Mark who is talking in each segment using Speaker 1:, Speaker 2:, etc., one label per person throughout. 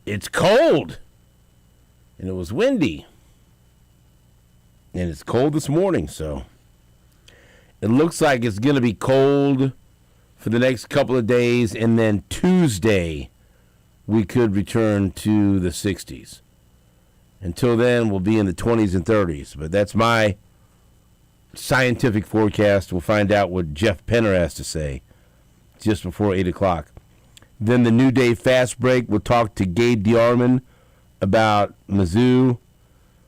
Speaker 1: it's cold. And it was windy. And it's cold this morning, so it looks like it's going to be cold for the next couple of days, and then Tuesday we could return to the 60s. Until then, we'll be in the 20s and 30s. But that's my scientific forecast. We'll find out what Jeff Penner has to say just before 8 o'clock. Then the New Day Fast Break, we'll talk to Gabe DeArmond about Mizzou.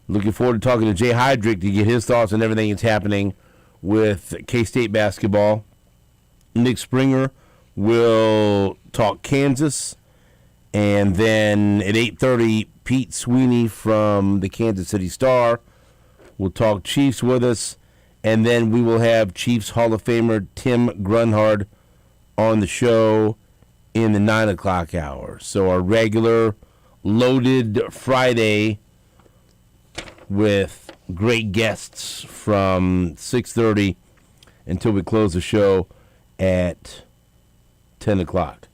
Speaker 1: Looking forward to talking to Jay Heydrich to get his thoughts on everything that's happening with K-State basketball. Nick Springer will talk Kansas. And then at 8:30, Pete Sweeney from the Kansas City Star will talk Chiefs with us. And then we will have Chiefs Hall of Famer Tim Grunhard on the show in the 9 o'clock hour. So our regular loaded Friday with great guests from 6:30 until we close the show at 10 o'clock.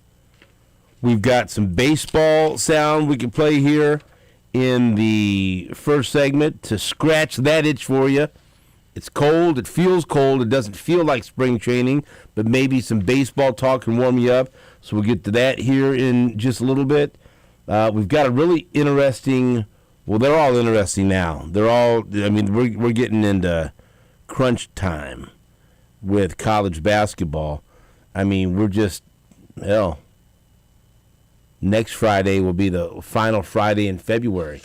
Speaker 1: We've got some baseball sound we can play here in the first segment to scratch that itch for you. It's cold. It feels cold. It doesn't feel like spring training, but maybe some baseball talk can warm you up. So we'll get to that here in just a little bit. We've got a really interesting, well, they're all interesting now. They're all, I mean, we're getting into crunch time with college basketball. I mean, we're just, hell, next Friday will be the final Friday in February.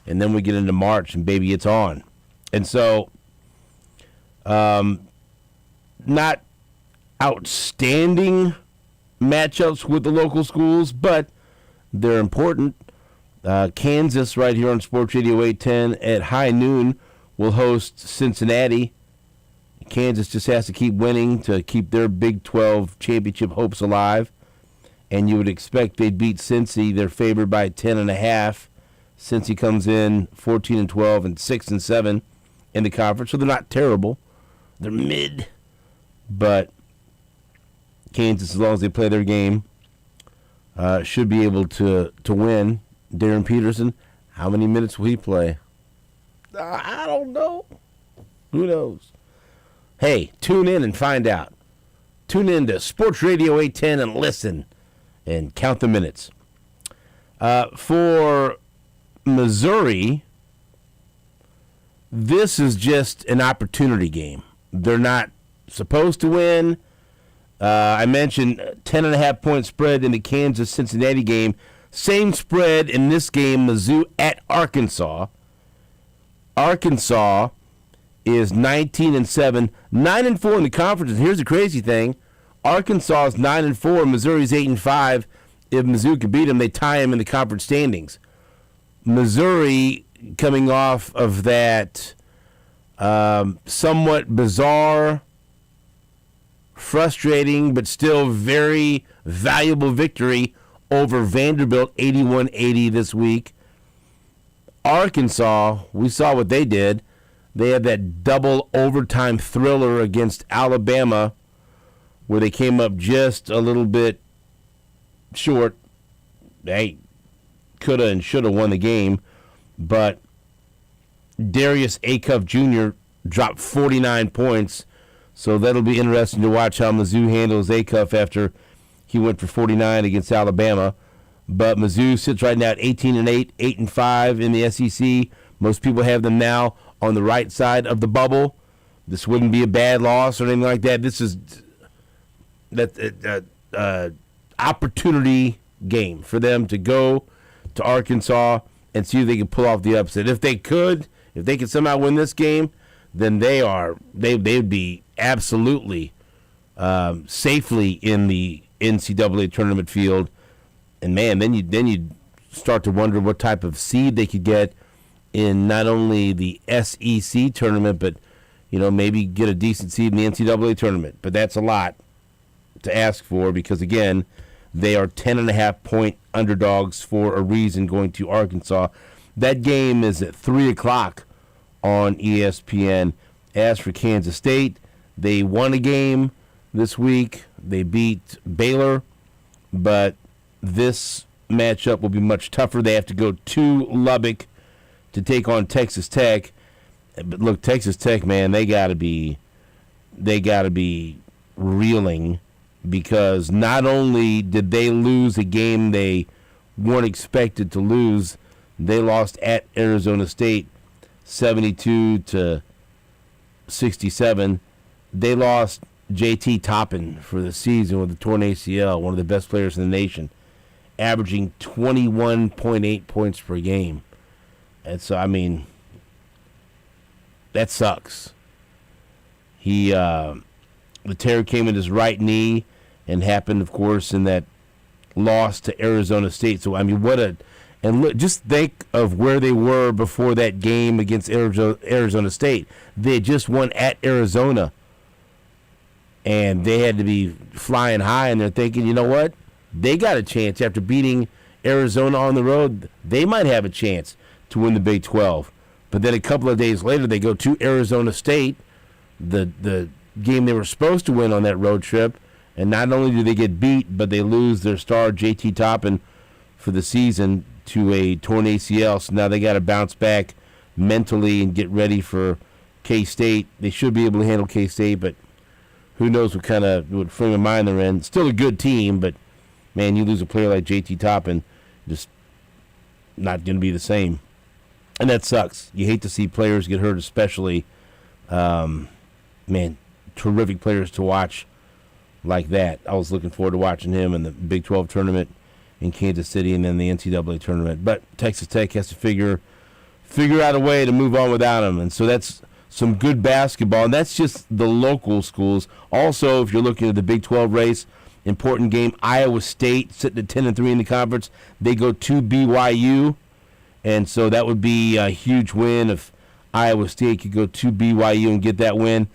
Speaker 1: And then we get into March, and baby, it's on. And so, not outstanding matchups with the local schools, but they're important. Kansas, right here on Sports Radio 810 at high noon, will host Cincinnati. Kansas just has to keep winning to keep their Big 12 championship hopes alive. And you would expect they'd beat Cincy. They're favored by 10.5. Cincy comes in 14-12 and 6-7 in the conference, so they're not terrible. They're mid, but Kansas, as long as they play their game, should be able to win. Darren Peterson, how many minutes will he play? I don't know. Who knows? Hey, tune in and find out. Tune in to Sports Radio 810 and listen and count the minutes. For Missouri, this is just an opportunity game. They're not supposed to win. I mentioned 10.5 point spread in the Kansas-Cincinnati game. Same spread in this game, Mizzou at Arkansas. Arkansas is 19-7, 9-4 in the conference. And here's the crazy thing: Arkansas is 9-4, Missouri's 8-5. If Mizzou can beat them, they tie them in the conference standings. Missouri, coming off of that somewhat bizarre, frustrating, but still very valuable victory over Vanderbilt, 81-80 this week. Arkansas, we saw what they did. They had that double overtime thriller against Alabama where they came up just a little bit short. They could have and should have won the game, but Darius Acuff Jr. dropped 49 points, so that'll be interesting to watch how Mizzou handles Acuff after he went for 49 against Alabama. But Mizzou sits right now at 18-8, 8-5 in the SEC. Most people have them now on the right side of the bubble. This wouldn't be a bad loss or anything like that. This is that opportunity game for them to go to Arkansas and see if they can pull off the upset. If they could somehow win this game, then they'd be absolutely safely in the NCAA tournament field. And man, then you start to wonder what type of seed they could get in not only the SEC tournament, but maybe get a decent seed in the NCAA tournament. But that's a lot to ask for because again, they are 10.5 point underdogs for a reason going to Arkansas. That game is at 3 o'clock on ESPN. As for Kansas State, they won a game this week. They beat Baylor, but this matchup will be much tougher. They have to go to Lubbock to take on Texas Tech. But look, Texas Tech, man, they got to be reeling, because not only did they lose a game they weren't expected to lose, they lost at Arizona State 72-67. They lost JT Toppin for the season with a torn ACL, one of the best players in the nation, averaging 21.8 points per game. And so, I mean, that sucks. The tear came in his right knee and happened, of course, in that loss to Arizona State. So, I mean, and look, just think of where they were before that game against Arizona State. They had just won at Arizona, and they had to be flying high, and they're thinking, you know what? They got a chance after beating Arizona on the road. They might have a chance to win the Big 12. But then a couple of days later, they go to Arizona State, the game they were supposed to win on that road trip, and not only do they get beat, but they lose their star, JT Toppin, for the season to a torn ACL. So now they got to bounce back mentally and get ready for K-State. They should be able to handle K-State, but who knows what frame of mind they're in. Still a good team, but, man, you lose a player like JT Toppin, just not going to be the same. And that sucks. You hate to see players get hurt, especially, man, terrific players to watch like that. I was looking forward to watching him in the Big 12 tournament in Kansas City and then the NCAA tournament. But Texas Tech has to figure out a way to move on without him. And so that's some good basketball. And that's just the local schools. Also, if you're looking at the Big 12 race, important game, Iowa State sitting at 10-3 in the conference. They go to BYU. And so that would be a huge win if Iowa State could go to BYU and get that win.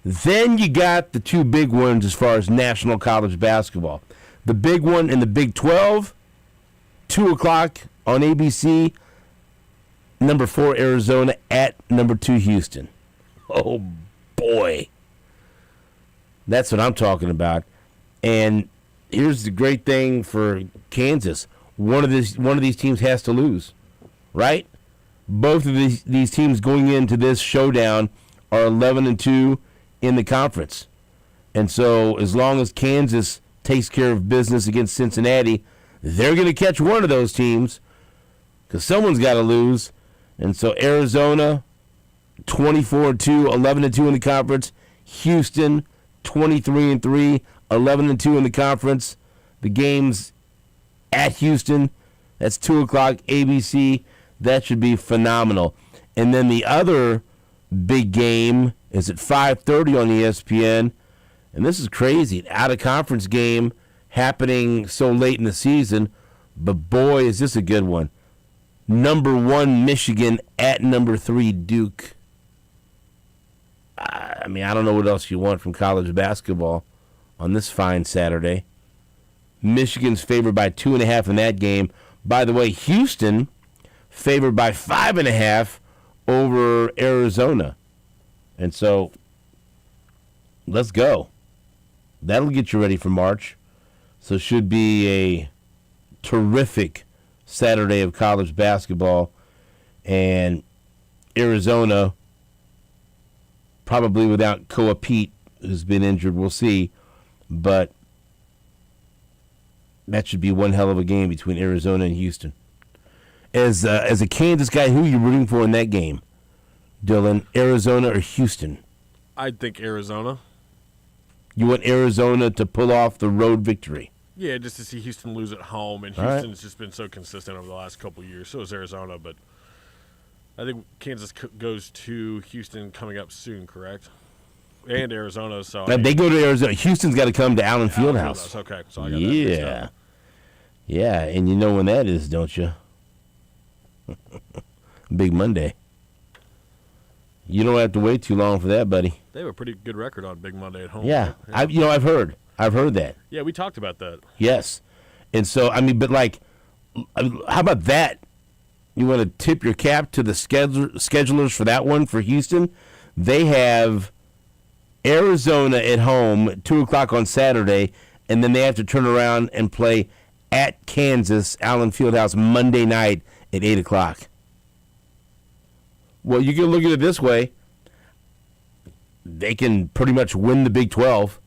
Speaker 1: Then you got the two big ones as far as national college basketball. The big one in the Big 12, 2 o'clock on ABC, number 4 Arizona at number 2 Houston. Oh, boy. That's what I'm talking about. And here's the great thing for Kansas. One of these teams has to lose, right? Both of these teams going into this showdown are 11-2 in the conference. And so as long as Kansas takes care of business against Cincinnati, they're going to catch one of those teams because someone's got to lose. And so Arizona, 24-2, 11-2 in the conference. Houston, 23-3, 11-2 in the conference. The game's at Houston. That's 2 o'clock, ABC. That should be phenomenal. And then the other big game is at 5:30 on ESPN. And this is crazy. An out-of-conference game happening so late in the season. But, boy, is this a good one. Number 1 Michigan at number 3 Duke. I mean, I don't know what else you want from college basketball on this fine Saturday. Michigan's favored by 2.5 in that game. By the way, Houston favored by 5.5 over Arizona. And so, let's go. That'll get you ready for March. So it should be a terrific Saturday of college basketball. And Arizona, probably without Koa Pete, who's been injured, we'll see. But that should be one hell of a game between Arizona and Houston. As a Kansas guy, who are you rooting for in that game, Dylan? Arizona or Houston?
Speaker 2: I'd think Arizona.
Speaker 1: You want Arizona to pull off the road victory?
Speaker 2: Yeah, just to see Houston lose at home. And Houston's just been so consistent over the last couple of years. So is Arizona. But I think Kansas goes to Houston coming up soon, correct? And Arizona. So
Speaker 1: they go to Arizona. Houston's got to come to Allen Fieldhouse.
Speaker 2: Okay, so I got that.
Speaker 1: Yeah, and you know when that is, don't you? Big Monday. You don't have to wait too long for that, buddy.
Speaker 2: They have a pretty good record on Big Monday at home.
Speaker 1: Yeah. I've heard that.
Speaker 2: Yeah, we talked about that.
Speaker 1: Yes. And so, I mean, but like, how about that? You want to tip your cap to the schedulers for that one for Houston? They have Arizona at home at 2 o'clock on Saturday, and then they have to turn around and play at Kansas, Allen Fieldhouse, Monday night at 8 o'clock. Well, you can look at it this way. They can pretty much win the Big 12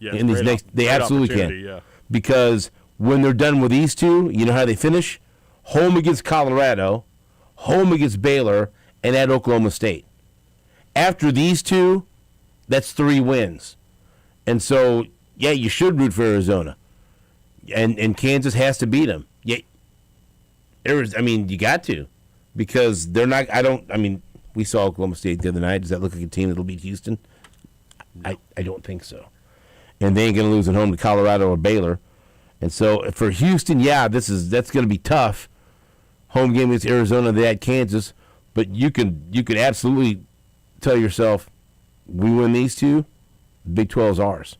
Speaker 1: in these next. They absolutely can.
Speaker 2: Yeah.
Speaker 1: Because when they're done with these two, you know how they finish? Home against Colorado, home against Baylor, and at Oklahoma State. After these two, that's 3 wins. And so, yeah, you should root for Arizona. And Kansas has to beat them. Yeah, you got to. Because they're not, we saw Oklahoma State the other night. Does that look like a team that'll beat Houston? No. I don't think so. And they ain't going to lose at home to Colorado or Baylor. And so for Houston, yeah, that's going to be tough. Home game against Arizona, they had Kansas. But you could absolutely tell yourself, we win these two, Big 12's ours.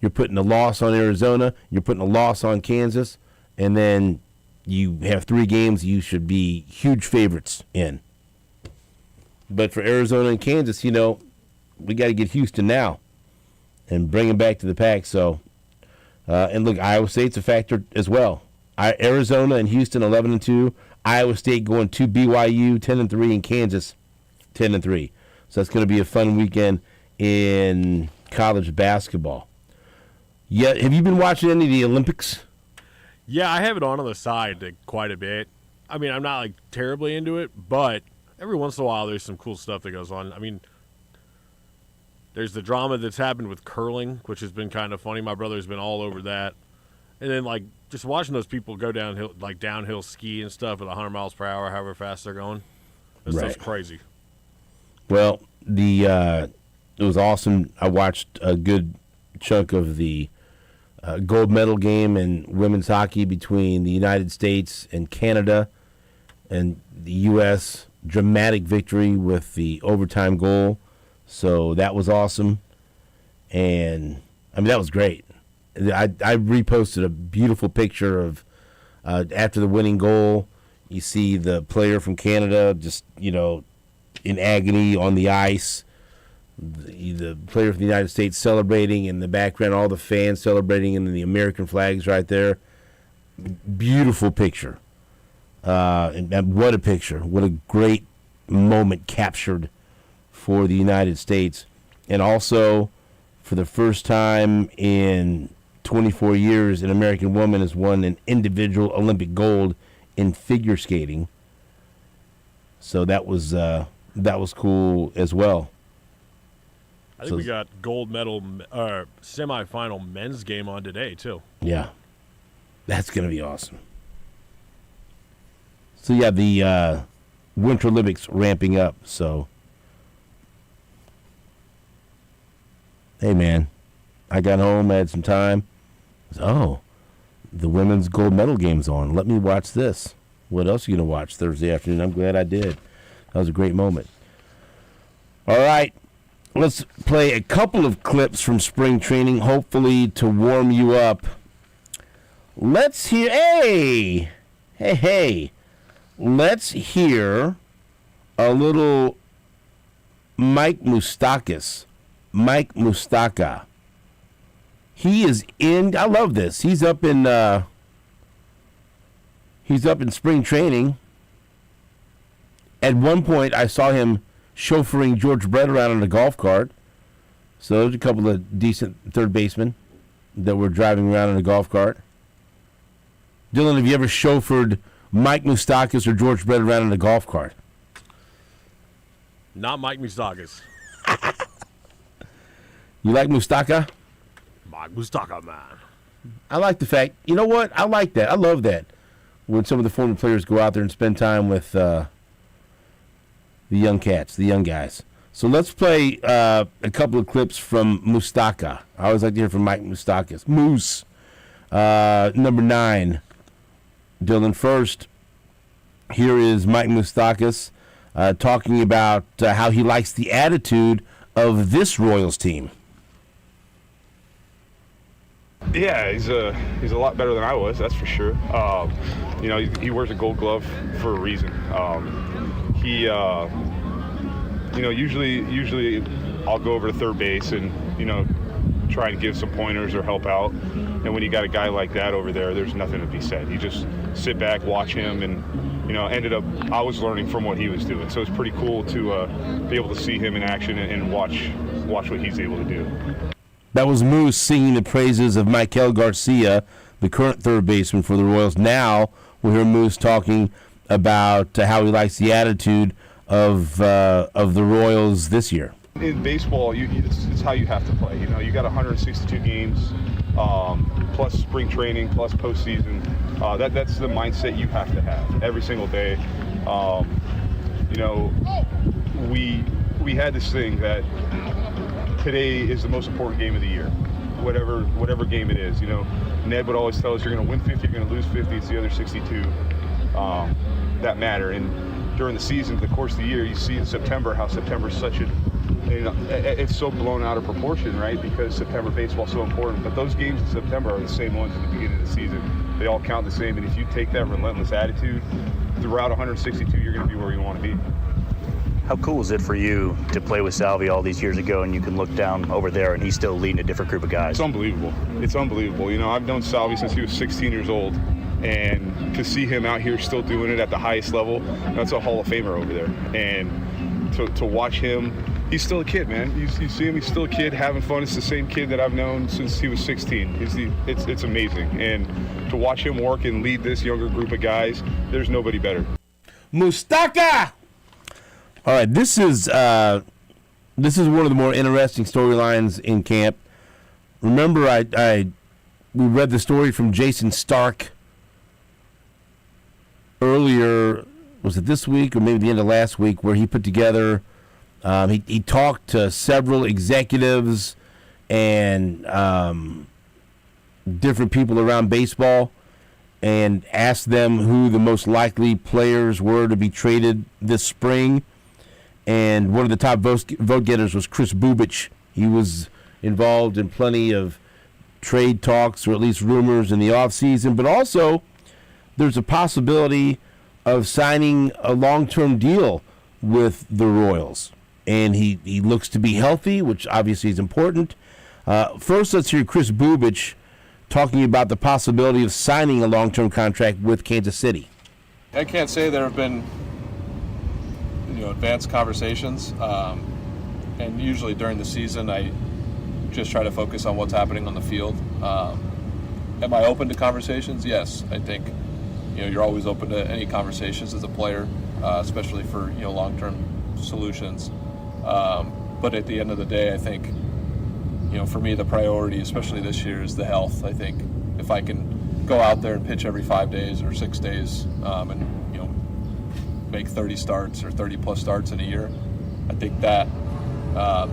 Speaker 1: You're putting a loss on Arizona. You're putting a loss on Kansas. And then you have 3 games you should be huge favorites in. But for Arizona and Kansas, we got to get Houston now and bring them back to the pack. So, and look, Iowa State's a factor as well. Arizona and Houston 11-2. Iowa State going to BYU 10-3, and Kansas 10-3. So that's going to be a fun weekend in college basketball. Yeah, have you been watching any of the Olympics?
Speaker 2: Yeah, I have it on the side quite a bit. I mean, I'm not terribly into it, but every once in a while there's some cool stuff that goes on. I mean, there's the drama that's happened with curling, which has been kind of funny. My brother's been all over that. And then, just watching those people go downhill ski and stuff at 100 miles per hour, however fast they're going. That stuff's crazy. Well,
Speaker 1: it was awesome. I watched a good chunk of the gold medal game in women's hockey between the United States and Canada, and the U.S. dramatic victory with the overtime goal. So that was awesome. And, that was great. I reposted a beautiful picture of after the winning goal. You see the player from Canada just, in agony on the ice. The player from the United States celebrating, in the background all the fans celebrating, and then the American flags right there. Beautiful picture. And what a picture. What a great moment captured for the United States. And also, for the first time in 24 years, an American woman has won an individual Olympic gold in figure skating. So that was cool as well.
Speaker 2: I think we got gold medal semifinal men's game on today too.
Speaker 1: Yeah, that's gonna be awesome. So yeah, the Winter Olympics ramping up. So hey man, I got home, I had some time. Oh, the women's gold medal game's on. Let me watch this. What else are you gonna watch Thursday afternoon? I'm glad I did. That was a great moment. All right. Let's play a couple of clips from spring training, hopefully to warm you up. Let's hear, hey. Let's hear a little Mike Moustakas. Mike Moustaka. He is in, I love this. He's up in spring training. At one point, I saw him chauffeuring George Brett around in a golf cart. So there's a couple of decent third basemen that were driving around in a golf cart. Dylan, have you ever chauffeured Mike Moustakas or George Brett around in a golf cart?
Speaker 2: Not Mike Moustakas.
Speaker 1: You like Moustaka?
Speaker 2: Mike Moustaka, man.
Speaker 1: I like the fact, you know what? I like that. I love that. When some of the former players go out there and spend time with the young cats, the young guys. So let's play a couple of clips from Moustaka. I always like to hear from Mike Moustakas. Moose, number 9. Dylan, first, here is Mike Moustakas talking about how he likes the attitude of this Royals team.
Speaker 3: Yeah, he's a lot better than I was, that's for sure. He wears a Gold Glove for a reason. Usually I'll go over to third base and, try and give some pointers or help out. And when you got a guy like that over there, there's nothing to be said. You just sit back, watch him, and I was learning from what he was doing. So it's pretty cool to be able to see him in action and watch what he's able to do.
Speaker 1: That was Moose singing the praises of Michael Garcia, the current third baseman for the Royals. Now we'll hear Moose talking about how he likes the attitude of the Royals this year.
Speaker 3: In baseball, it's how you have to play. You got 162 games, plus spring training, plus postseason. That's the mindset you have to have every single day. We had this thing that today is the most important game of the year, whatever game it is. Ned would always tell us, you're going to win 50, you're going to lose 50. It's the other 62 that matter. And during the season, the course of the year, you see in September how September is such it's so blown out of proportion, right? Because September baseball is so important. But those games in September are the same ones at the beginning of the season. They all count the same. And if you take that relentless attitude throughout 162, you're going to be where you want to be.
Speaker 4: How cool is it for you to play with Salvi all these years ago, and you can look down over there and he's still leading a different group of guys?
Speaker 3: It's unbelievable. It's unbelievable. I've known Salvi since he was 16 years old. And to see him out here still doing it at the highest level, that's a Hall of Famer over there. And to watch him, he's still a kid, man. You see him, he's still a kid having fun. It's the same kid that I've known since he was 16. It's amazing. And to watch him work and lead this younger group of guys, there's nobody better.
Speaker 1: Mustaka! All right, this is one of the more interesting storylines in camp. Remember, we read the story from Jason Stark earlier. Was it this week or maybe the end of last week, where he put together, he talked to several executives and different people around baseball and asked them who the most likely players were to be traded this spring. And one of the top vote getters was Chris Bubich. He was involved in plenty of trade talks, or at least rumors, in the offseason. But also, there's a possibility of signing a long-term deal with the Royals. And he looks to be healthy, which obviously is important. First, let's hear Chris Bubich talking about the possibility of signing a long-term contract with Kansas City.
Speaker 5: I can't say there have been advanced conversations, and usually during the season I just try to focus on what's happening on the field. Am I open to conversations? Yes. I think you're always open to any conversations as a player, especially for long-term solutions. But at the end of the day, I think for me the priority, especially this year, is the health. I think if I can go out there and pitch every 5 days or 6 days, and make 30 starts or 30 plus starts in a year, I think that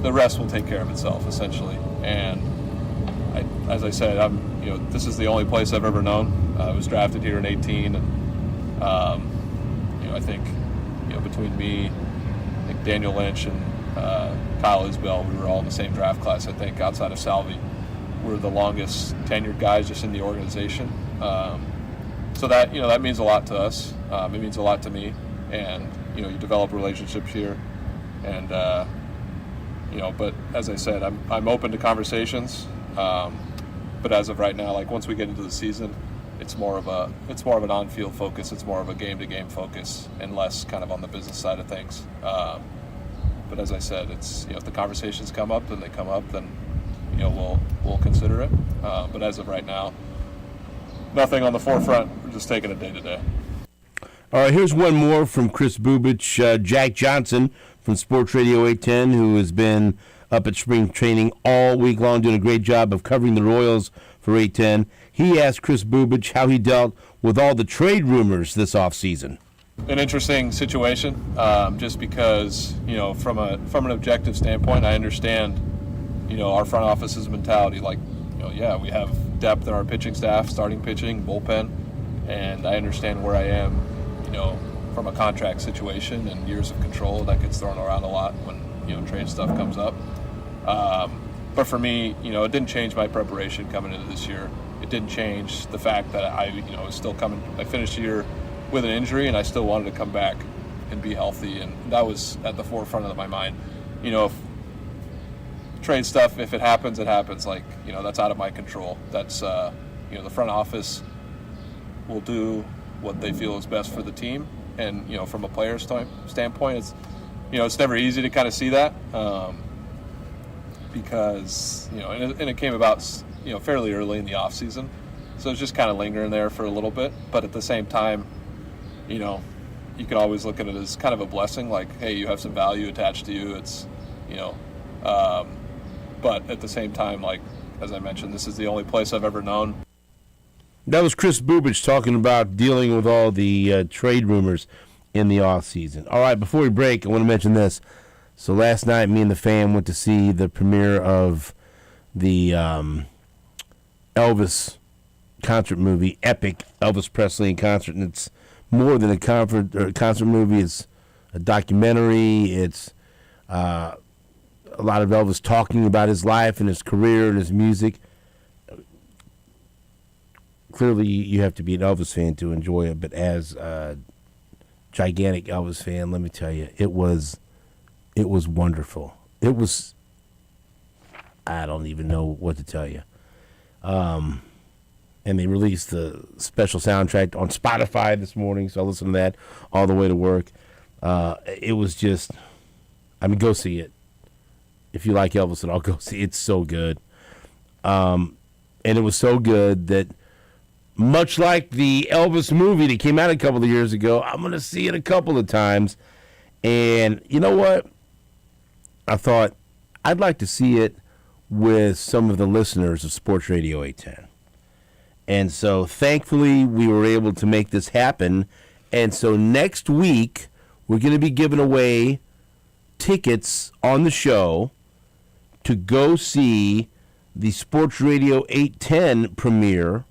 Speaker 5: the rest will take care of itself, essentially. And as I said, this is the only place I've ever known. I was drafted here in 18, and I think between me, I think Daniel Lynch and Kyle Isbell, we were all in the same draft class. I think outside of Salvi, we're the longest tenured guys just in the organization. So that that means a lot to us. It means a lot to me. And you develop relationships here, and but as I said, I'm open to conversations. But as of right now, like once we get into the season, it's more of an on-field focus. It's more of a game-to-game focus, and less kind of on the business side of things. But as I said, it's if the conversations come up, then they come up. Then we'll consider it. But as of right now, nothing on the forefront. We're just taking it day to day.
Speaker 1: All right, here's one more from Chris Bubich. Jack Johnson from Sports Radio 810, who has been up at spring training all week long, doing a great job of covering the Royals for 810. He asked Chris Bubich how he dealt with all the trade rumors this offseason.
Speaker 5: An interesting situation, just because, from an objective standpoint, I understand, our front office's mentality. Like, we have depth in our pitching staff, starting pitching, bullpen, and I understand where I am, from a contract situation and years of control that gets thrown around a lot when, trade stuff comes up. But for me, it didn't change my preparation coming into this year. It didn't change the fact that I was still coming. I finished the year with an injury, and I still wanted to come back and be healthy, and that was at the forefront of my mind. If trade stuff, if it happens, it happens. Like, that's out of my control. That's, the front office will do what they feel is best for the team. And, from a player's standpoint, it's never easy to kind of see that because, and it came about, fairly early in the off season. So it's just kind of lingering there for a little bit. But at the same time, you can always look at it as kind of a blessing. Like, hey, you have some value attached to you. It's, but at the same time, like, as I mentioned, this is the only place I've ever known.
Speaker 1: That was Chris Bubich talking about dealing with all the trade rumors in the offseason. All right, before we break, I want to mention this. So last night, me and the fam went to see the premiere of the Elvis concert movie, Epic, Elvis Presley in concert. And it's more than a concert movie. It's a documentary. It's a lot of Elvis talking about his life and his career and his music. Clearly, you have to be an Elvis fan to enjoy it, but as a gigantic Elvis fan, let me tell you, it was wonderful. It was, I don't even know what to tell you. And they released the special soundtrack on Spotify this morning, so I listened to that all the way to work. It was just, go see it. If you like Elvis at all, go see it. It's so good. And it was so good that much like the Elvis movie that came out a couple of years ago, I'm going to see it a couple of times. And you know what? I thought I'd like to see it with some of the listeners of Sports Radio 810. And so thankfully we were able to make this happen. And so next week we're going to be giving away tickets on the show to go see the Sports Radio 810 premiere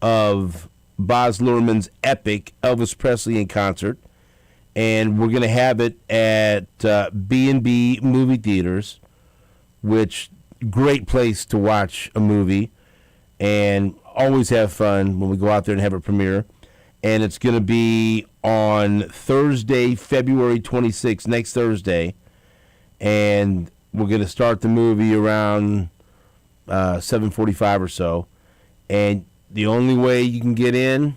Speaker 1: of Baz Luhrmann's Epic, Elvis Presley in concert. And we're going to have it at B&B Movie Theaters, which great place to watch a movie and always have fun when we go out there and have a premiere. And it's going to be on Thursday, February 26th, next Thursday. And we're going to start the movie around 7:45 or so. And the only way you can get in,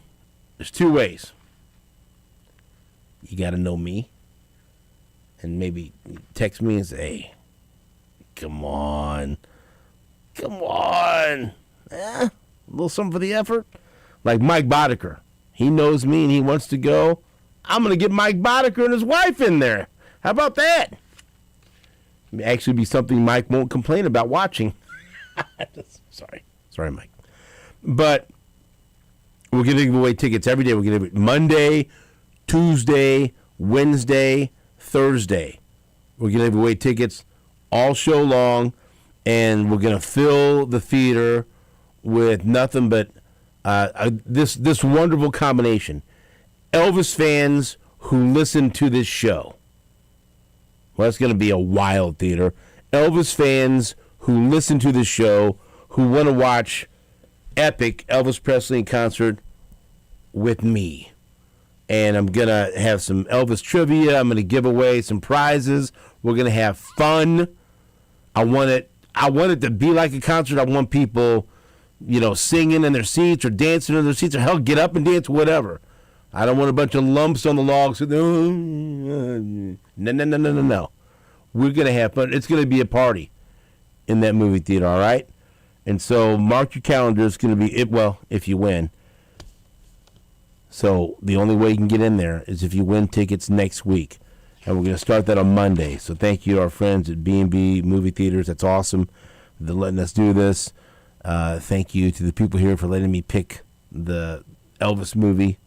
Speaker 1: there's two ways. You got to know me and maybe text me and say, hey, come on. A little something for the effort. Like Mike Boddicker. He knows me and he wants to go. I'm going to get Mike Boddicker and his wife in there. How about that? It may actually be something Mike won't complain about watching. Sorry, Mike. But we're going to give away tickets every day. We're going to give it Monday, Tuesday, Wednesday, Thursday. We're going to give away tickets all show long, and we're going to fill the theater with nothing but this wonderful combination. Elvis fans who listen to this show. Well, that's going to be a wild theater. Elvis fans who listen to this show, who want to watch Epic, Elvis Presley in concert with me. And I'm going to have some Elvis trivia. I'm going to give away some prizes. We're going to have fun. I want it to be like a concert. I want people, singing in their seats or dancing in their seats or hell, get up and dance, whatever. I don't want a bunch of lumps on the logs. No. We're going to have fun. It's going to be a party in that movie theater, all right? And so mark your calendar. It's going to be, if you win. So the only way you can get in there is if you win tickets next week. And we're going to start that on Monday. So thank you to our friends at B&B Movie Theaters. That's awesome. They're letting us do this. Thank you to the people here for letting me pick the Elvis movie.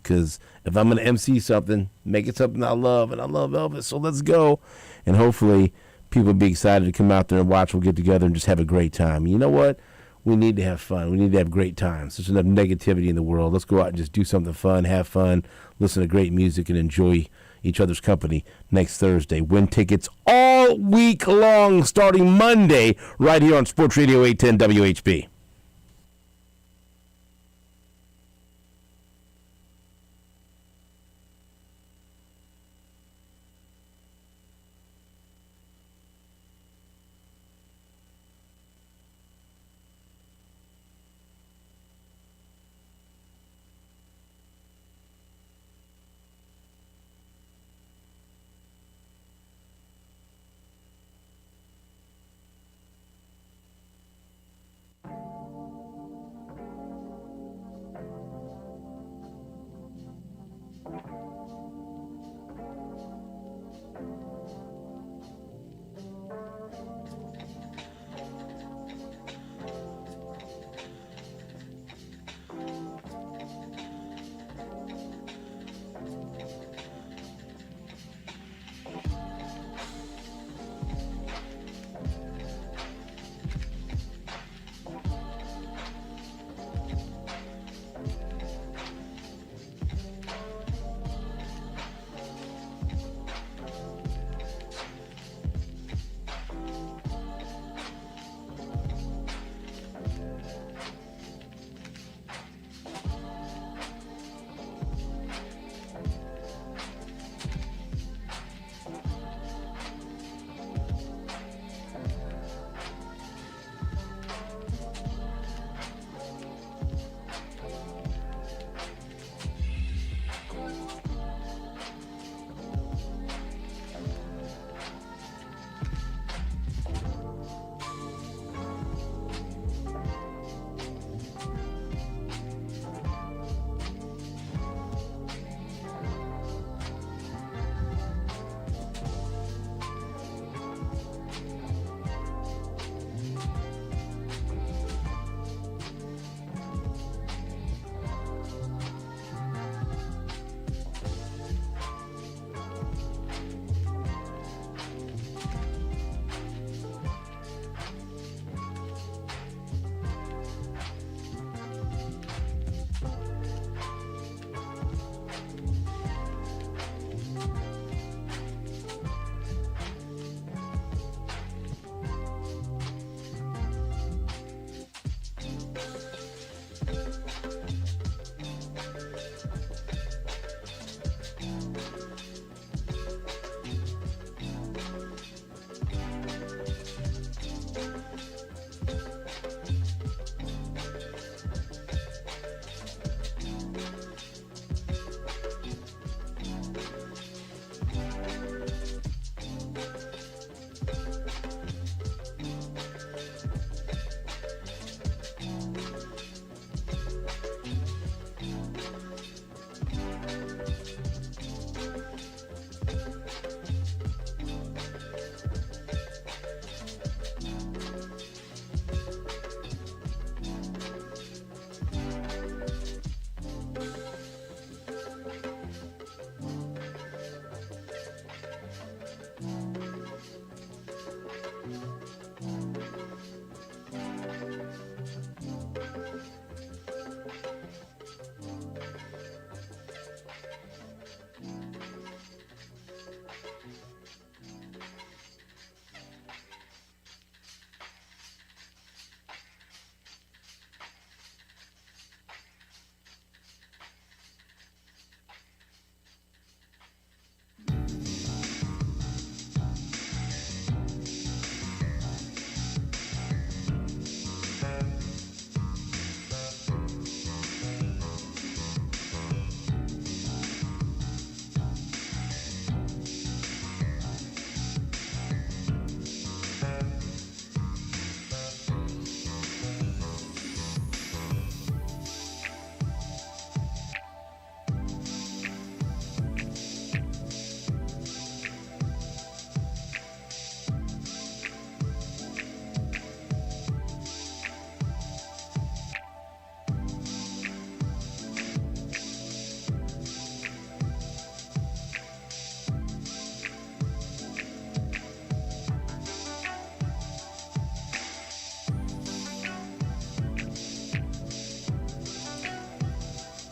Speaker 1: Because if I'm going to MC something, make it something I love. And I love Elvis. So let's go. And hopefully people will be excited to come out there and watch. We'll get together and just have a great time. You know what? We need to have fun. We need to have great times. There's enough negativity in the world. Let's go out and just do something fun, have fun, listen to great music, and enjoy each other's company next Thursday. Win tickets all week long starting Monday right here on Sports Radio 810 WHB.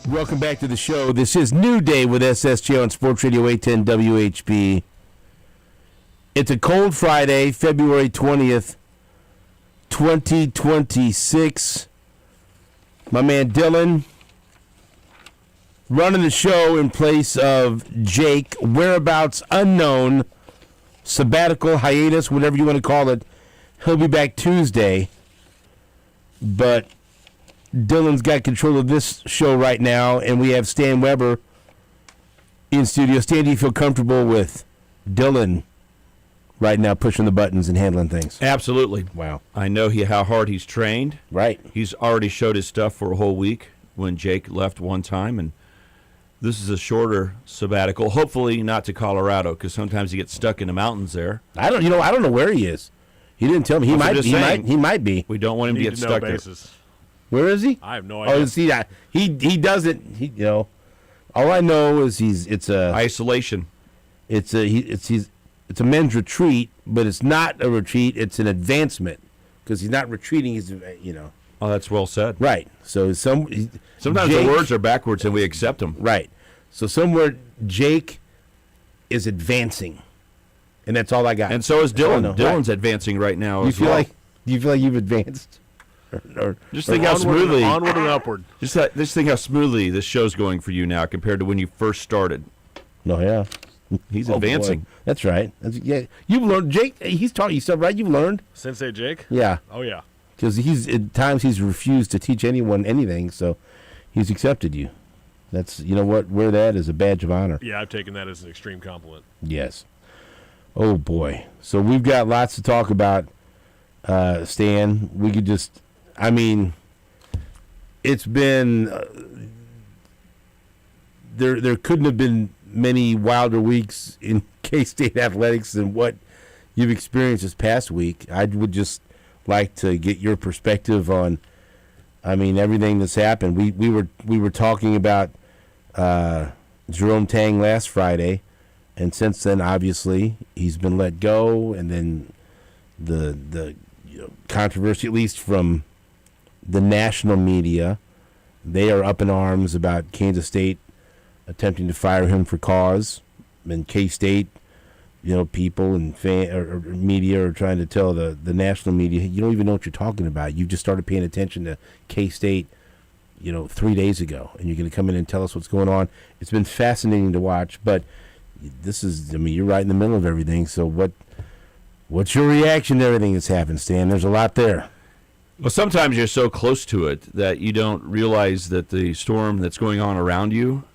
Speaker 1: Welcome back to the show. This is New Day with SSJ on Sports Radio 810 WHB. It's a cold Friday, February 20th, 2026. My man Dylan running the show in place of Jake, whereabouts unknown, sabbatical, hiatus, whatever you want to call it. He'll be back Tuesday, but Dylan's got control of this show right now, and we have Stan Weber in studio. Stan, do you feel comfortable with Dylan right now pushing the buttons and handling things?
Speaker 6: Absolutely.
Speaker 1: Wow.
Speaker 6: I know how hard he's trained.
Speaker 1: Right.
Speaker 6: He's already showed his stuff for a whole week when Jake left one time, and this is a shorter sabbatical. Hopefully not to Colorado, because sometimes he gets stuck in the mountains there.
Speaker 1: I don't know where he is. He didn't tell me. He might be.
Speaker 6: We don't want him to get stuck there.
Speaker 1: Where is he?
Speaker 2: I have no idea.
Speaker 1: Oh, see, he doesn't. All I know is it's a
Speaker 6: isolation.
Speaker 1: It's a men's retreat, but it's not a retreat. It's an advancement because he's not retreating. He's
Speaker 6: Oh, that's well said.
Speaker 1: Right. So
Speaker 6: sometimes
Speaker 1: Jake,
Speaker 6: the words are backwards and we accept them.
Speaker 1: Right. So somewhere Jake is advancing, and that's all I got.
Speaker 6: And so is Dylan. Dylan's
Speaker 1: right.
Speaker 6: advancing right now.
Speaker 1: Do you feel like you've advanced?
Speaker 6: Just think how smoothly
Speaker 2: onward and upward.
Speaker 6: Just think how smoothly this show's going for you now compared to when you first started.
Speaker 1: No, yeah,
Speaker 6: he's advancing.
Speaker 1: Boy. That's right. Yeah, you've learned. Jake, he's taught you stuff, right? You've learned.
Speaker 2: Sensei Jake.
Speaker 1: Yeah.
Speaker 2: Oh yeah.
Speaker 1: Because at times he's refused to teach anyone anything, so he's accepted you. That's wear that as a badge of honor.
Speaker 2: Yeah, I've taken that as an extreme compliment.
Speaker 1: Yes. Oh boy. So we've got lots to talk about, Stan. We could just. I mean, it's been there couldn't have been many wilder weeks in K-State athletics than what you've experienced this past week. I would just like to get your perspective on, everything that's happened. We were talking about Jerome Tang last Friday, and since then, obviously, he's been let go, and then the controversy, at least from the national media, they are up in arms about Kansas State attempting to fire him for cause, and K-State, people and or media are trying to tell the national media, you don't even know what you're talking about. You just started paying attention to K-State, 3 days ago, and you're going to come in and tell us what's going on. It's been fascinating to watch, but this is, you're right in the middle of everything. So what's your reaction to everything that's happened, Stan? There's a lot there.
Speaker 6: Well, sometimes you're so close to it that you don't realize that the storm that's going on around you,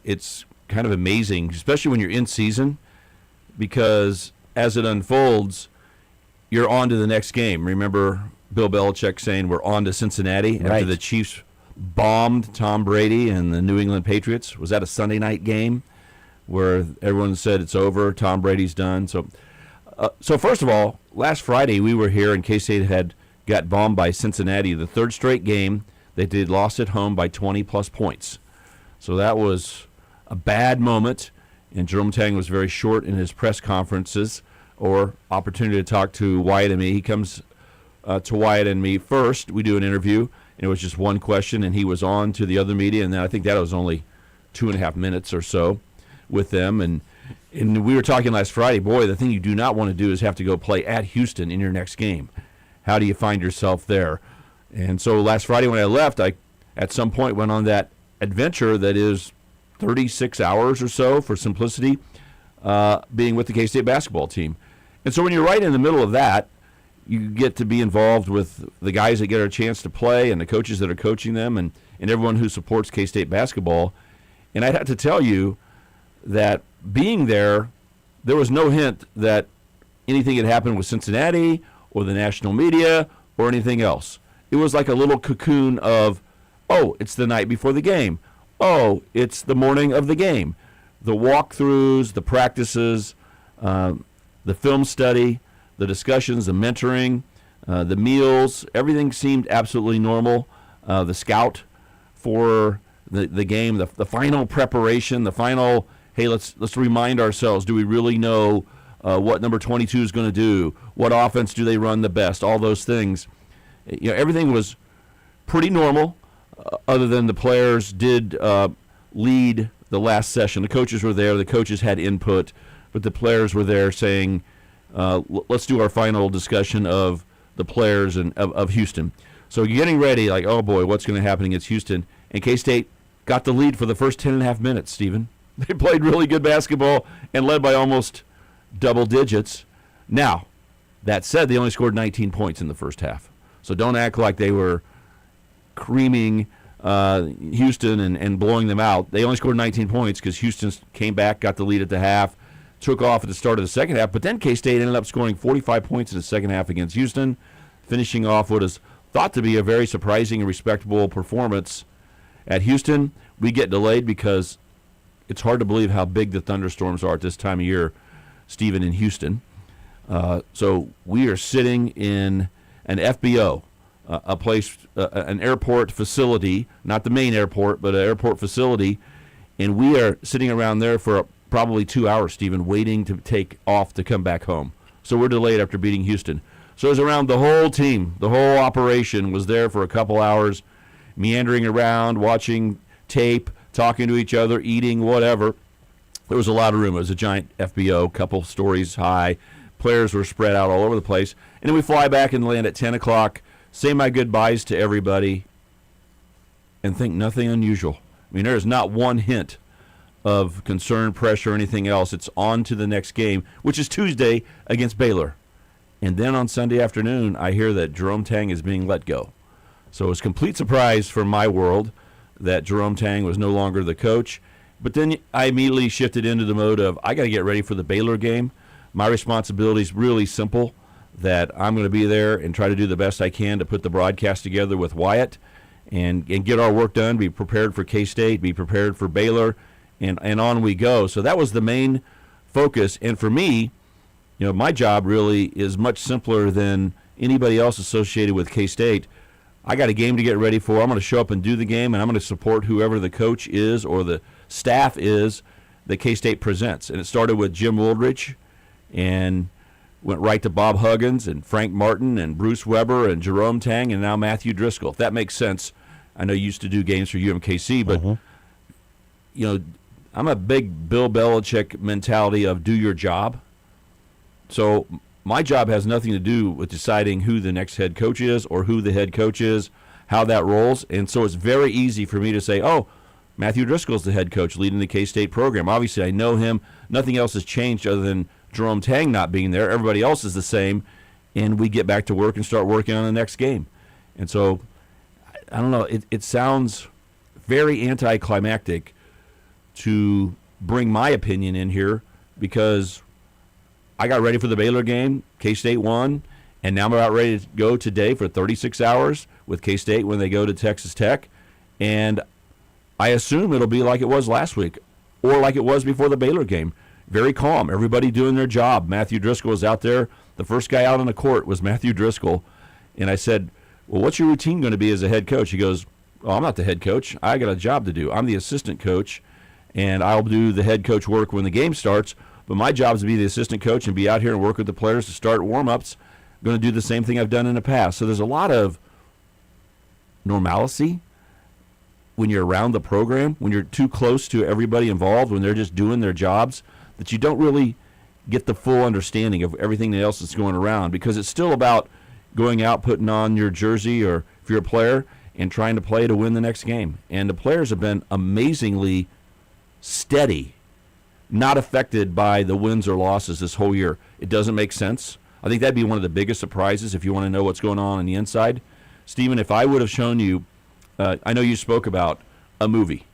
Speaker 6: it's kind of amazing, especially when you're in season, because as it unfolds, you're on to the next game. Remember Bill Belichick saying we're on to Cincinnati after the Chiefs bombed Tom Brady and the New England Patriots? Was that a Sunday night game where everyone said it's over, Tom Brady's done? So first of all, last Friday we were here and K-State had got bombed by Cincinnati. The third straight game they did lost at home by 20-plus points. So that was a bad moment, and Jerome Tang was very short in his press conferences or opportunity to talk to Wyatt and me. He comes to Wyatt and me first. We do an interview, and it was just one question, and he was on to the other media, and then I think that was only 2.5 minutes or so with them. And we were talking last Friday, boy, the thing you do not want to do is have to go play at Houston in your next game. How do you find yourself there? And so last Friday when I left, I at some point went on that adventure that is 36 hours or so for simplicity, being with the K-State basketball team. And so when you're right in the middle of that, you get to be involved with the guys that get a chance to play and the coaches that are coaching them and everyone who supports K-State basketball. And I'd have to tell you that being there was no hint that anything had happened with Cincinnati or the national media or anything else. It was like a little cocoon of, oh, it's the night before the game. Oh, it's the morning of the game. The walkthroughs, the practices, the film study, the discussions, the mentoring, the meals, everything seemed absolutely normal. The scout for the game, the final preparation, the final, hey, let's remind ourselves, do we really know what number 22 is going to do? What offense do they run the best? All those things. Everything was pretty normal. other than the players did lead the last session. The coaches were there. The coaches had input, but the players were there saying, let's do our final discussion of the players and of Houston. So you're getting ready, like, oh, boy, what's going to happen against Houston? And K-State got the lead for the first 10.5 minutes, Stephen. They played really good basketball and led by almost double digits. Now, that said, they only scored 19 points in the first half. So don't act like they were creaming Houston and blowing them out. They only scored 19 points because Houston came back, got the lead at the half, took off at the start of the second half, but then K-State ended up scoring 45 points in the second half against Houston, finishing off what is thought to be a very surprising and respectable performance at Houston. We get delayed because it's hard to believe how big the thunderstorms are at this time of year, Stephen, in Houston. So we are sitting in an FBO, a place, an airport facility, not the main airport, but an airport facility, and we are sitting around there for probably 2 hours, Stephen, waiting to take off to come back home. So we're delayed after beating Houston. So it was around the whole team, the whole operation was there for a couple hours, meandering around, watching tape, talking to each other, eating, whatever. There was a lot of room. It was a giant FBO, couple stories high. Players were spread out all over the place. And then we fly back and land at 10 o'clock, say my goodbyes to everybody, and think nothing unusual. I mean, there is not one hint of concern, pressure, or anything else. It's on to the next game, which is Tuesday against Baylor. And then on Sunday afternoon, I hear that Jerome Tang is being let go. So it was a complete surprise for my world that Jerome Tang was no longer the coach. But then I immediately shifted into the mode of, I got to get ready for the Baylor game. My responsibility is really simple, that I'm going to be there and try to do the best I can to put the broadcast together with Wyatt and get our work done, be prepared for K-State, be prepared for Baylor, and on we go. So that was the main focus. And for me, you know, my job really is much simpler than anybody else associated with K-State. I got a game to get ready for. I'm going to show up and do the game, and I'm going to support whoever the coach is or the staff is that K-State presents. And it started with Jim Woolridge and went right to Bob Huggins and Frank Martin and Bruce Weber and Jerome Tang and now Matthew Driscoll. If that makes sense. I know you used to do games for UMKC, but, you know, I'm a big Bill Belichick mentality of do your job. So my job has nothing to do with deciding who the next head coach is or who the head coach is, how that rolls. And so it's very easy for me to say, oh, Matthew Driscoll's the head coach leading the K-State program. Obviously, I know him. Nothing else has changed other than Jerome Tang not being there. Everybody else is the same. And we get back to work and start working on the next game. And so, I don't know, it sounds very anticlimactic to bring my opinion in here because I got ready for the Baylor game. K-State won, and now I'm about ready to go today for 36 hours with K-State when they go to Texas Tech. And I assume it'll be like it was last week or like it was before the Baylor game. Very calm. Everybody doing their job. Matthew Driscoll was out there. The first guy out on the court was Matthew Driscoll. And I said, well, what's your routine going to be as a head coach? He goes, oh, I'm not the head coach. I got a job to do. I'm the assistant coach, and I'll do the head coach work when the game starts. But my job is to be the assistant coach and be out here and work with the players to start warm-ups. I'm going to do the same thing I've done in the past. So there's a lot of normalcy when you're around the program, when you're too close to everybody involved, when they're just doing their jobs, that you don't really get the full understanding of everything else that's going around, because it's still about going out, putting on your jersey, or if you're a player, and trying to play to win the next game. And the players have been amazingly steady, not affected by the wins or losses this whole year. It doesn't make sense. I think that'd be one of the biggest surprises if you want to know what's going on the inside. Stephen, if I would have shown you, I know you spoke about a movie,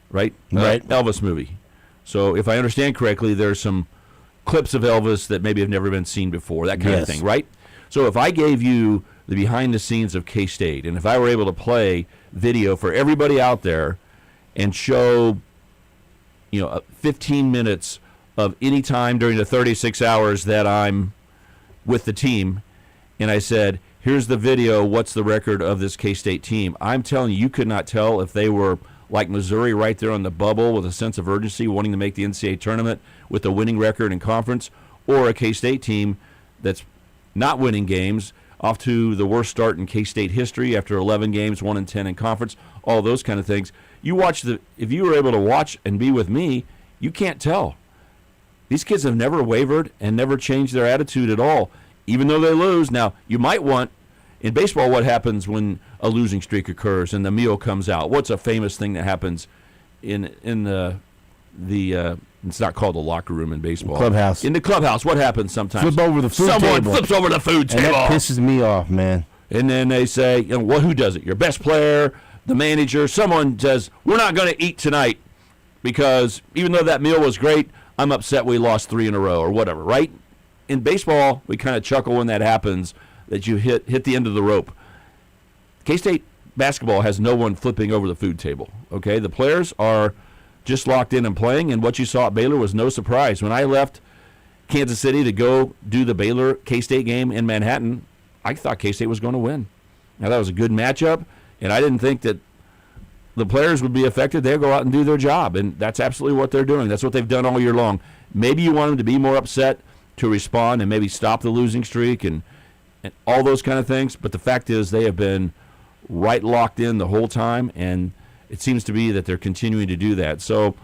Speaker 6: right?
Speaker 1: Right.
Speaker 6: Elvis movie. So if I understand correctly, there's some clips of Elvis that maybe have never been seen before, that kind of thing, right? So if I gave you the behind the scenes of K-State, and if I were able to play video for everybody out there and show, 15 minutes of any time during the 36 hours that I'm with the team, and I said, here's the video, what's the record of this K-State team? I'm telling you, you could not tell if they were like Missouri right there on the bubble with a sense of urgency, wanting to make the NCAA tournament with a winning record in conference, or a K-State team that's not winning games, off to the worst start in K-State history after 11 games, 1-10 in conference, all those kind of things. If you were able to watch and be with me, you can't tell. These kids have never wavered and never changed their attitude at all, even though they lose. Now, you might want, in baseball, what happens when a losing streak occurs and the meal comes out? What's a famous thing that happens in the it's not called the locker room in baseball.
Speaker 1: Clubhouse.
Speaker 6: In the clubhouse, what happens sometimes?
Speaker 1: Flip over the food table.
Speaker 6: Someone flips over the food
Speaker 1: and
Speaker 6: table.
Speaker 1: that pisses me off, man.
Speaker 6: And then they say, well, who does it? Your best player, the manager. Someone says, we're not going to eat tonight because even though that meal was great, I'm upset we lost 3 in a row or whatever, right? In baseball, we kind of chuckle when that happens, that you hit the end of the rope. K-State basketball has no one flipping over the food table, okay? The players are just locked in and playing, and what you saw at Baylor was no surprise. When I left Kansas City to go do the Baylor K-State game in Manhattan, I thought K-State was going to win. Now, that was a good matchup, and I didn't think that the players would be affected. They'll go out and do their job, and that's absolutely what they're doing. That's what they've done all year long. Maybe you want them to be more upset to respond and maybe stop the losing streak and all those kind of things, but the fact is they have been right locked in the whole time, and it seems to be that they're continuing to do that. So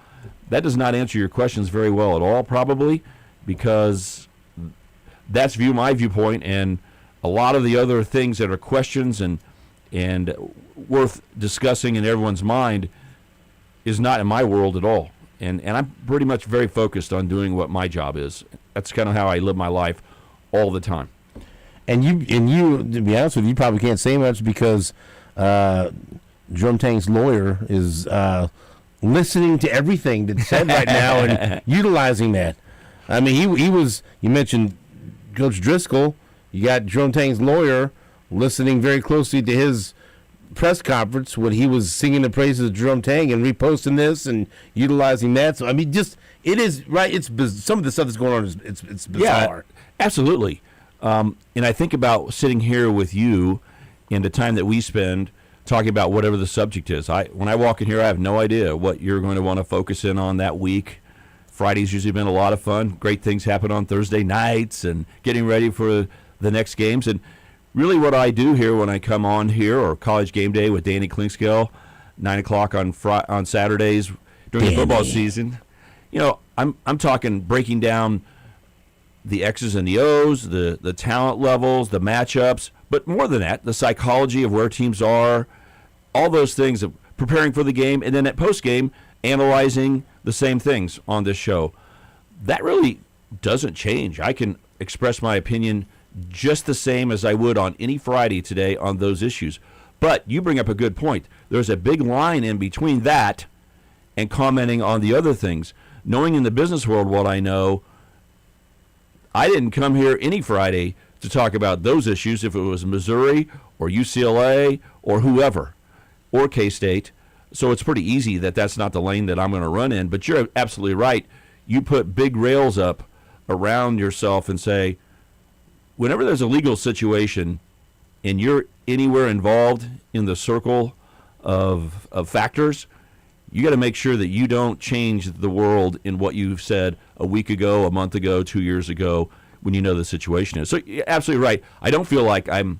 Speaker 6: that does not answer your questions very well at all, probably, because that's my viewpoint, and a lot of the other things that are questions and worth discussing in everyone's mind is not in my world at all. And I'm pretty much very focused on doing what my job is. That's kind of how I live my life all the time.
Speaker 1: And you, to be honest with you probably can't say much because Jerome Tang's lawyer is listening to everything that's said right now and utilizing that. I mean, he was, you mentioned Coach Driscoll. You got Jerome Tang's lawyer listening very closely to his press conference when he was singing the praises of Jerome Tang and reposting this and utilizing that. So, I mean, it is, right, it's some of the stuff that's going on it's bizarre.
Speaker 6: Yeah, absolutely. And I think about sitting here with you and the time that we spend talking about whatever the subject is. When I walk in here, I have no idea what you're going to want to focus in on that week. Friday's usually been a lot of fun. Great things happen on Thursday nights and getting ready for the next games. And really what I do here when I come on here, or College Game Day with Danny Klinkskill, 9 o'clock on Saturdays during the football season, I'm talking breaking down the X's and the O's, the talent levels, the matchups, but more than that, the psychology of where teams are, all those things of preparing for the game, and then at post-game, analyzing the same things on this show. That really doesn't change. I can express my opinion just the same as I would on any Friday today on those issues. But you bring up a good point. There's a big line in between that and commenting on the other things. Knowing in the business world what I know, I didn't come here any Friday to talk about those issues if it was Missouri or UCLA or whoever or K-State. So it's pretty easy that that's not the lane that I'm going to run in. But you're absolutely right. You put big rails up around yourself and say, whenever there's a legal situation and you're anywhere involved in the circle of factors, you got to make sure that you don't change the world in what you've said a week ago, a month ago, 2 years ago, when you know the situation is. So you're absolutely right. I don't feel like I'm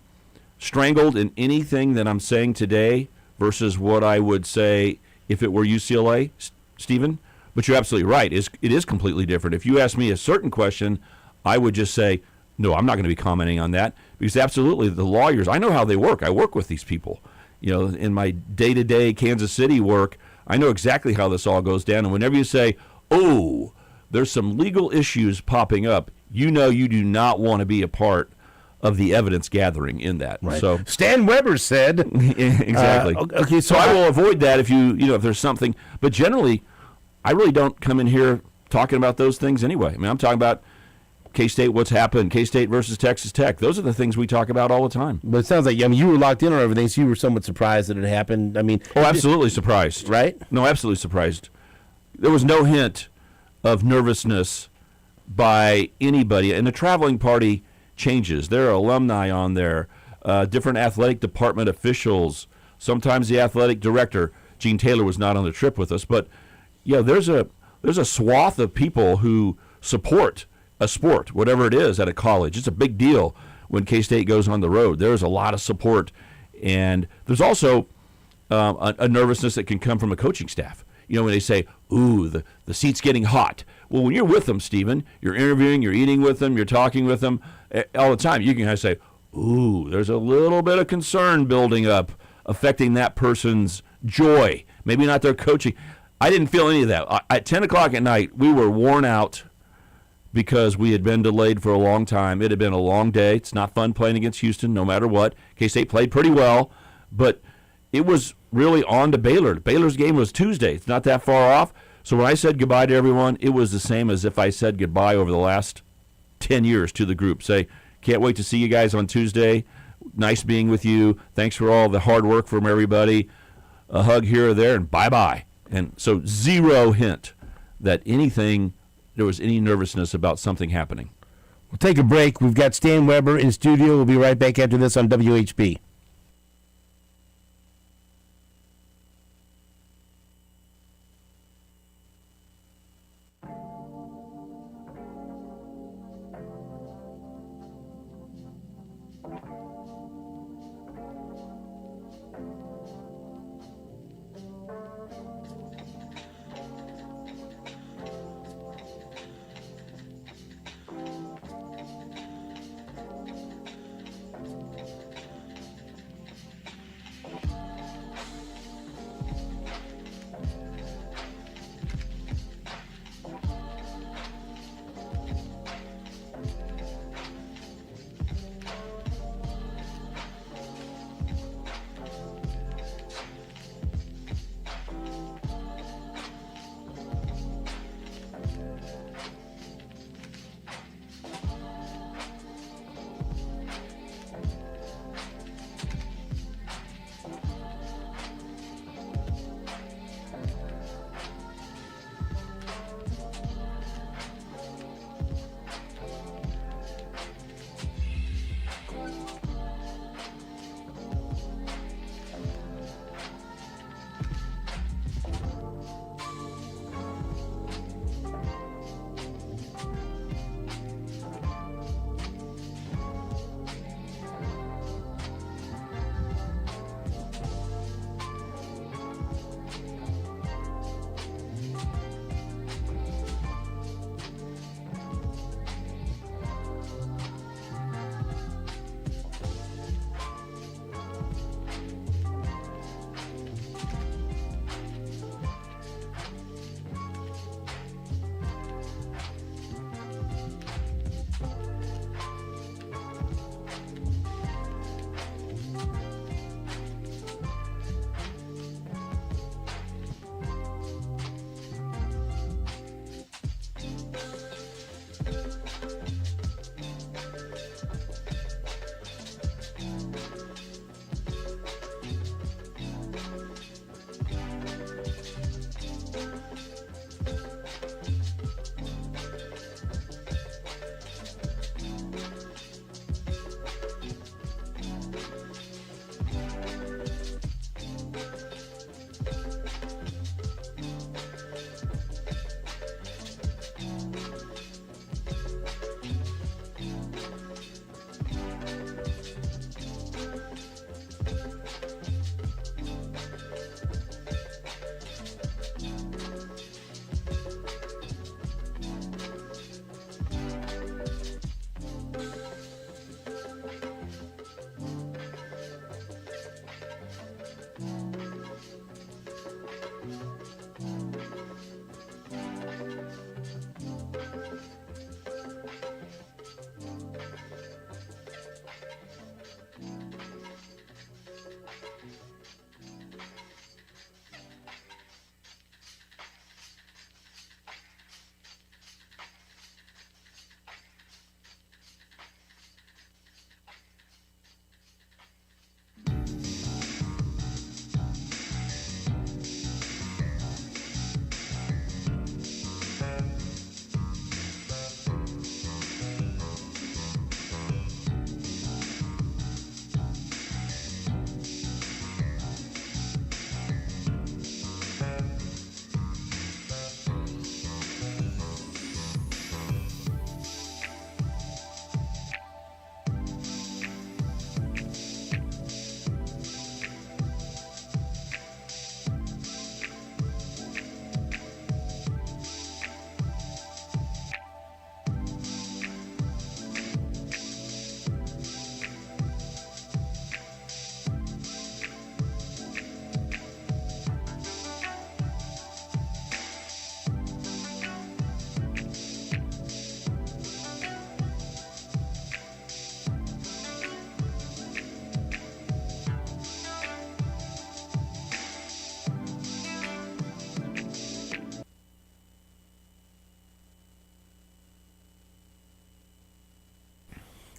Speaker 6: strangled in anything that I'm saying today versus what I would say if it were UCLA, Stephen. But you're absolutely right. It is completely different. If you ask me a certain question, I would just say, no, I'm not going to be commenting on that, because absolutely the lawyers, I know how they work. I work with these people. In my day-to-day Kansas City work, I know exactly how this all goes down. And whenever you say, oh, there's some legal issues popping up, you do not want to be a part of the evidence gathering in that.
Speaker 1: Right.
Speaker 6: So
Speaker 1: Stan Weber said.
Speaker 6: Exactly.
Speaker 1: Okay,
Speaker 6: so I will avoid that if if there's something. But generally, I really don't come in here talking about those things anyway. I mean, I'm talking about K-State, what's happened, K-State versus Texas Tech. Those are the things we talk about all the time.
Speaker 1: But it sounds like, you were locked in on everything, so you were somewhat surprised that it happened. I mean,
Speaker 6: absolutely surprised.
Speaker 1: Right?
Speaker 6: No, absolutely surprised. There was no hint of nervousness by anybody. And the traveling party changes. There are alumni on there, different athletic department officials, sometimes the athletic director. Gene Taylor was not on the trip with us, but there's a swath of people who support a sport, whatever it is, at a college. It's a big deal when K-State goes on the road. There's a lot of support, and there's also a nervousness that can come from a coaching staff. When they say, ooh, the seat's getting hot. Well, when you're with them, Stephen, you're interviewing, you're eating with them, you're talking with them all the time, you can kind of say, ooh, there's a little bit of concern building up, affecting that person's joy, maybe not their coaching. I didn't feel any of that. At 10 o'clock at night, we were worn out because we had been delayed for a long time. It had been a long day. It's not fun playing against Houston, no matter what. K-State played pretty well, but it was really on to Baylor. Baylor's game was Tuesday. It's not that far off. So when I said goodbye to everyone, it was the same as if I said goodbye over the last 10 years to the group. Say, can't wait to see you guys on Tuesday. Nice being with you. Thanks for all the hard work from everybody. A hug here or there, and bye-bye. And so zero hint that there was any nervousness about something happening.
Speaker 1: We'll take a break. We've got Stan Weber in studio. We'll be right back after this on WHB.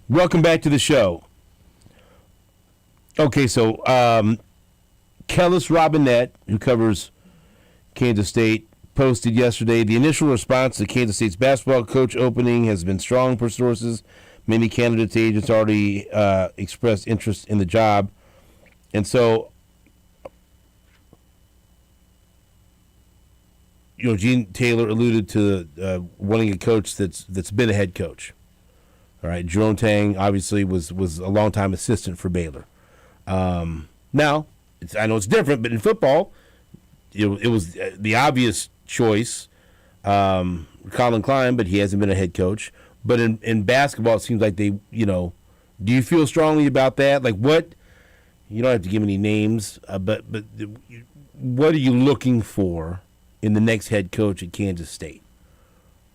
Speaker 1: Welcome back to the show. Okay, so Kellis Robinette, who covers Kansas State, posted yesterday, the initial response to Kansas State's basketball coach opening has been strong per sources. Many candidates agents already expressed interest in the job. And so, Gene Taylor alluded to wanting a coach that's been a head coach. All right, Jerome Tang obviously was a longtime assistant for Baylor. Now, I know it's different, but in football, it was the obvious choice, Colin Klein, but he hasn't been a head coach. But in basketball, it seems like they, do you feel strongly about that? Like what? You don't have to give any names, but what are you looking for in the next head coach at Kansas State?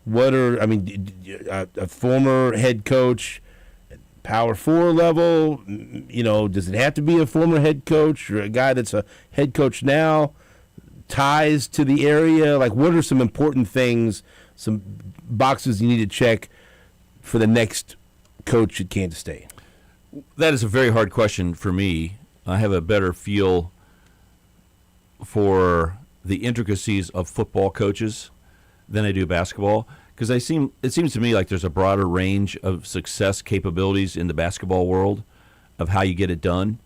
Speaker 1: A former head coach, Power 4 level, does it have to be a former head coach or a guy that's a head coach now, ties to the area? Like, what are some important things, some boxes you need to check for the next coach at Kansas State?
Speaker 6: That is a very hard question for me. I have a better feel for the intricacies of football coaches than I do basketball, because it seems to me like there's a broader range of success capabilities in the basketball world of how you get it done.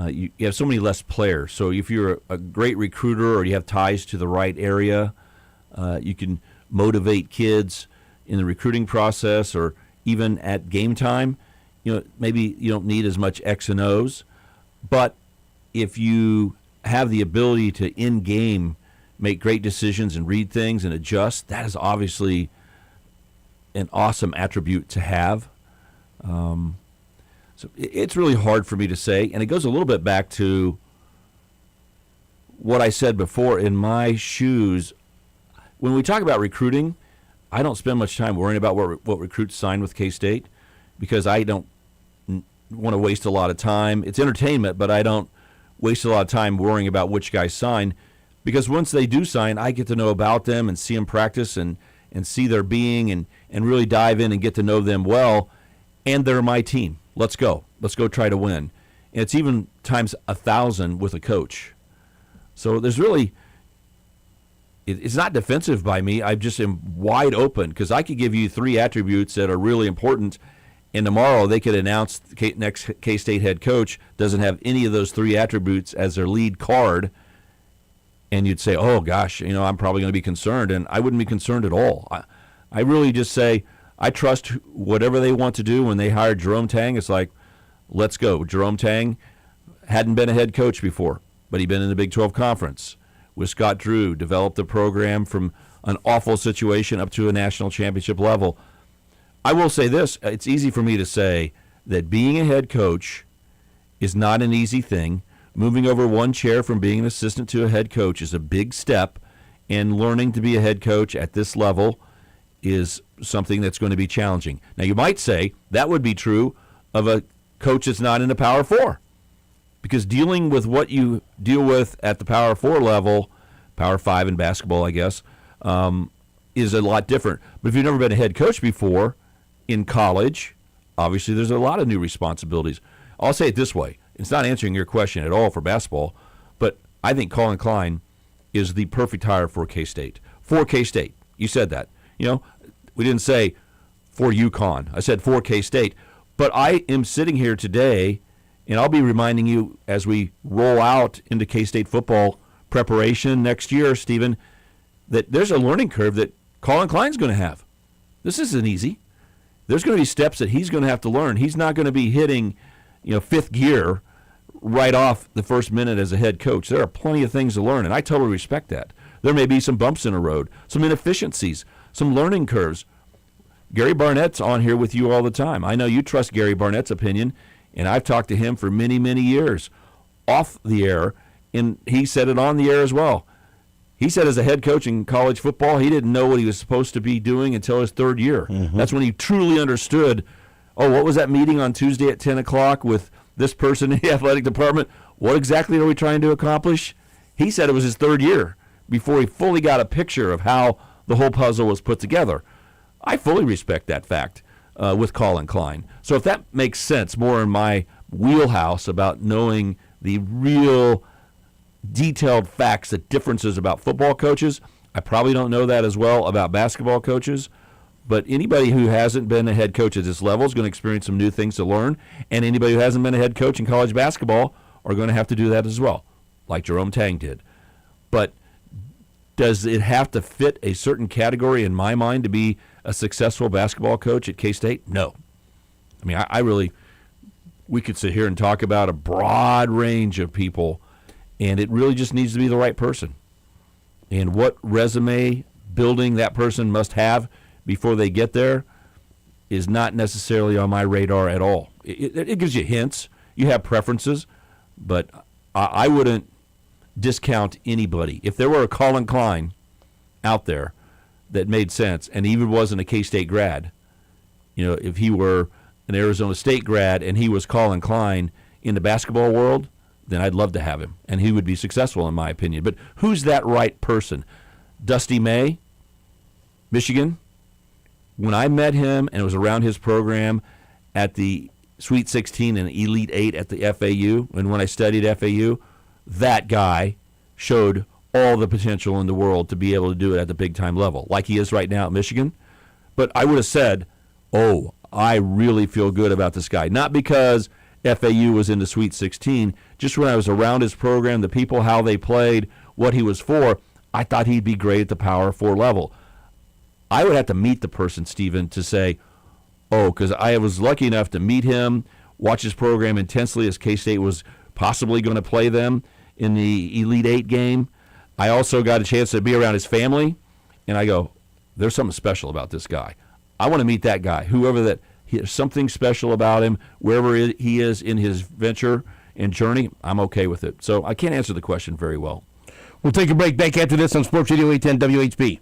Speaker 6: You have so many less players. So if you're a great recruiter or you have ties to the right area, you can motivate kids in the recruiting process or even at game time. Maybe you don't need as much X and O's, but if you have the ability to in-game make great decisions and read things and adjust, that is obviously an awesome attribute to have. So it's really hard for me to say, and it goes a little bit back to what I said before. In my shoes, when we talk about recruiting, I don't spend much time worrying about what recruits sign with K-State because I don't want to waste a lot of time. It's entertainment, but I don't waste a lot of time worrying about which guys sign, because once they do sign, I get to know about them and see them practice and see their being and really dive in and get to know them well, and they're my team. Let's go. Let's go try to win. And it's even times 1,000 with a coach. So there's really, it's not defensive by me. I just am wide open because I could give you 3 attributes that are really important, and tomorrow they could announce the next K-State head coach doesn't have any of those 3 attributes as their lead card, and you'd say, oh, gosh, I'm probably going to be concerned, and I wouldn't be concerned at all. I really just say I trust whatever they want to do. When they hired Jerome Tang, it's like, let's go. Jerome Tang hadn't been a head coach before, but he'd been in the Big 12 Conference with Scott Drew, developed the program from an awful situation up to a national championship level. I will say this, it's easy for me to say that being a head coach is not an easy thing. Moving over one chair from being an assistant to a head coach is a big step, and learning to be a head coach at this level is something that's going to be challenging. Now, you might say that would be true of a coach that's not in the Power 4, because dealing with what you deal with at the Power 4 level, Power 5 in basketball, I guess, is a lot different. But if you've never been a head coach before in college, obviously there's a lot of new responsibilities. I'll say it this way. It's not answering your question at all for basketball, but I think Colin Klein is the perfect hire for K-State. For K-State. You said that. We didn't say for UConn. I said for K-State. But I am sitting here today, and I'll be reminding you as we roll out into K-State football preparation next year, Stephen, that there's a learning curve that Colin Klein's going to have. This isn't easy. There's going to be steps that he's going to have to learn. He's not going to be hitting, fifth gear right off the first minute as a head coach. There are plenty of things to learn, and I totally respect that. There may be some bumps in the road, some inefficiencies, some learning curves. Gary Barnett's on here with you all the time. I know you trust Gary Barnett's opinion, and I've talked to him for many, many years off the air, and he said it on the air as well. He said as a head coach in college football, he didn't know what he was supposed to be doing until his third year. Mm-hmm. That's when he truly understood, what was that meeting on Tuesday at 10 o'clock with this person in the athletic department? What exactly are we trying to accomplish? He said it was his third year before he fully got a picture of how the whole puzzle was put together. I fully respect that fact. with Colin Klein. So if that makes sense, more in my wheelhouse about knowing the real detailed facts, the differences about football coaches, I probably don't know that as well about basketball coaches. But anybody who hasn't been a head coach at this level is going to experience some new things to learn. And anybody who hasn't been a head coach in college basketball are going to have to do that as well, like Jerome Tang did. But does it have to fit a certain category in my mind to be a successful basketball coach at K-State? No. I mean, I really, we could sit here and talk about a broad range of people, and it really just needs to be the right person. And what resume building that person must have before they get there is not necessarily on my radar at all. It gives you hints. You have preferences, but I wouldn't discount anybody. If there were a Colin Klein out there that made sense and even wasn't a K-State grad, if he were an Arizona State grad and he was Colin Klein in the basketball world, then I'd love to have him, and he would be successful in my opinion. But who's that right person? Dusty May, Michigan. When I met him and was around his program at the Sweet 16 and Elite 8 at the FAU, and when I studied FAU, that guy showed all the potential in the world to be able to do it at the big-time level, like he is right now at Michigan. But I would have said, oh, I really feel good about this guy. Not because FAU was in the Sweet 16, just when I was around his program, the people, how they played, what he was for, I thought he'd be great at the Power 4 level. I would have to meet the person, Stephen, to say, oh, because I was lucky enough to meet him, watch his program intensely as K-State was possibly going to play them in the Elite 8 game. I also got a chance to be around his family, and I go, there's something special about this guy. I want to meet that guy, whoever that, there's something special about him, wherever he is in his venture and journey, I'm okay with it. So I can't answer the question very well.
Speaker 1: We'll take a break. Back after this on Sports Radio 810 WHB.